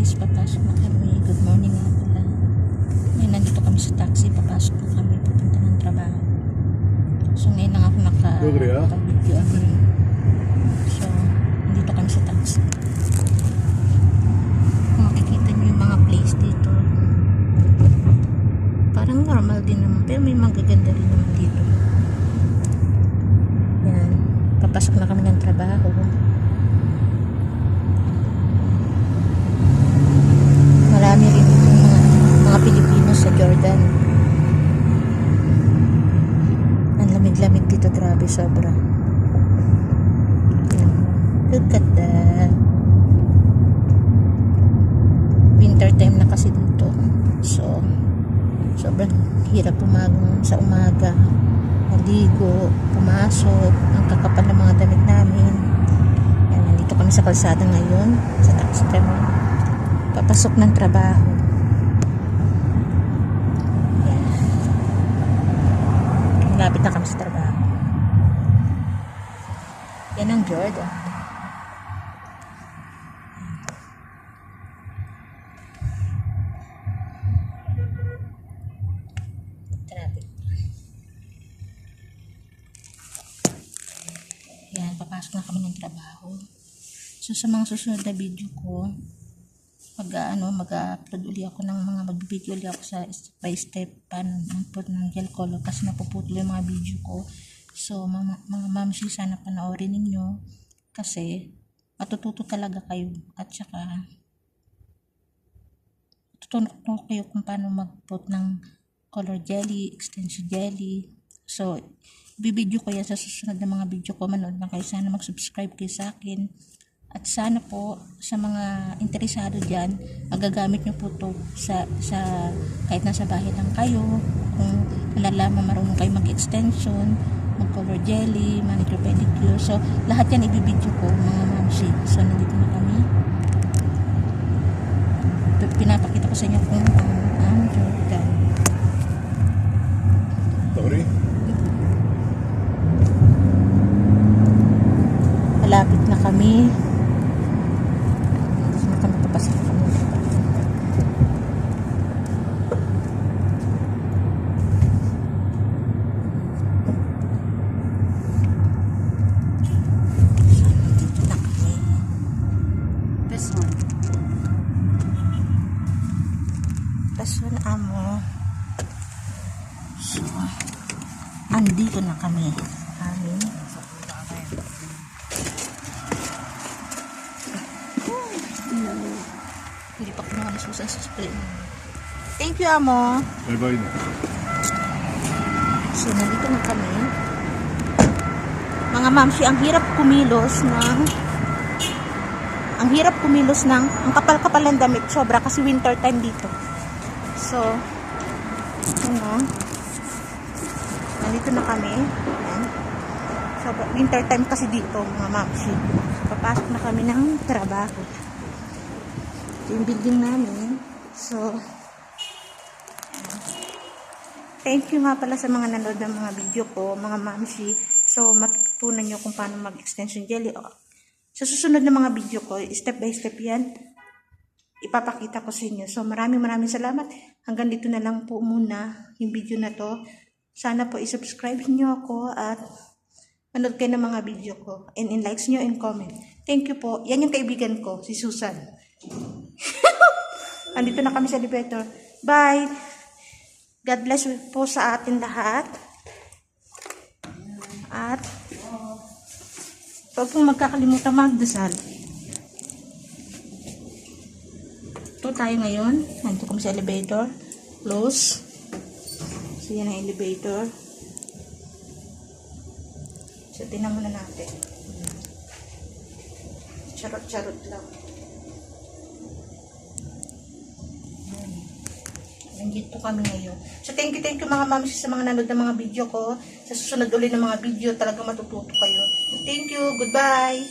guys, papasok na kami. Good morning nga pala. Ngayon nandito kami sa taxi, papasok na kami, pupunta ng trabaho. So ngayon lang ako naka-video again. So, nandito kami sa taxi. Kung makikita nyo yung mga place dito, parang normal din naman, pero may magaganda rin naman dito. Yan, papasok na kami ng trabaho. Marami rin mga Pilipino sa Jordan. Ang lamig-lamig dito, grabe, sobra. Look at that. Winter time na kasi dito. So, sobrang hirap pumagon sa umaga. Maligo, pumasok, ang kakapal ng mga damit namin. Yan, nandito kami sa kalsada ngayon. Sa taxi kami. Papasok ng trabaho. Yan. Malapit na kami sa trabaho. Yan ang Jordan. Traffic. Yan, papasok na kami ng trabaho. So sa mga susunod na video ko, mag-upload uli ako ng mga mag-video uli ako sa step by step paano mag-put ng gel color kasi napuputol yung mga video ko. So mga mamsi, sana panoorin ninyo kasi matututo talaga kayo at saka matututo kayo kung paano mag-put ng color jelly, extension jelly. So bibideo ko yan sa susunod na mga video ko. Manood na kayo, sana mag-subscribe kayo sa akin. At sana po sa mga interesado dyan, magagamit nyo po ito sa kahit nasa bahay lang kayo, kung malalaman marunong kayo mag-extension, mag-color jelly, manicure, pedicure. So lahat yan ibibidyo ko mga mamsi. So nandito na kami. Pinapakita ko sa inyo kung ang Jordan. Sorry? Malapit na kami. Papasok kami. Dito na kami. Person amo. So, andito na kami. Hindi pa ko naman nasusan sa spray. Thank you, amo. Bye-bye na. So, nandito na kami. Mga mamsi, ang hirap kumilos ng ang kapal-kapal ng damit. Sobra kasi winter time dito. So, nandito na kami. Ayan. Sobra, winter time kasi dito, mga mamsi. Papasok na kami ng trabaho. Yung building namin. So, thank you nga pala sa mga nanood ng mga video ko, mga mamsi. So, matutunan nyo kung paano mag-extension jelly. Sa susunod na mga video ko, step by step yan, ipapakita ko sa inyo. So, maraming salamat. Hanggang dito na lang po muna yung video na to. Sana po isubscribe nyo ako at manood kayo ng mga video ko. And likes nyo and comment. Thank you po. Yan yung kaibigan ko, si Susan. Andito na kami sa elevator. Bye. God bless po sa atin lahat. At huwag pong magkakalimutan magdasal. Ito tayo ngayon. Nandito kami sa elevator. Close. So yan ang elevator. So tingnan muna natin. Charot-charot lang. Nandito kami ngayon. So, thank you mga mamsi sa mga nanood ng mga video ko. Sa susunod ulit ng mga video, talagang matututo kayo. Thank you. Goodbye.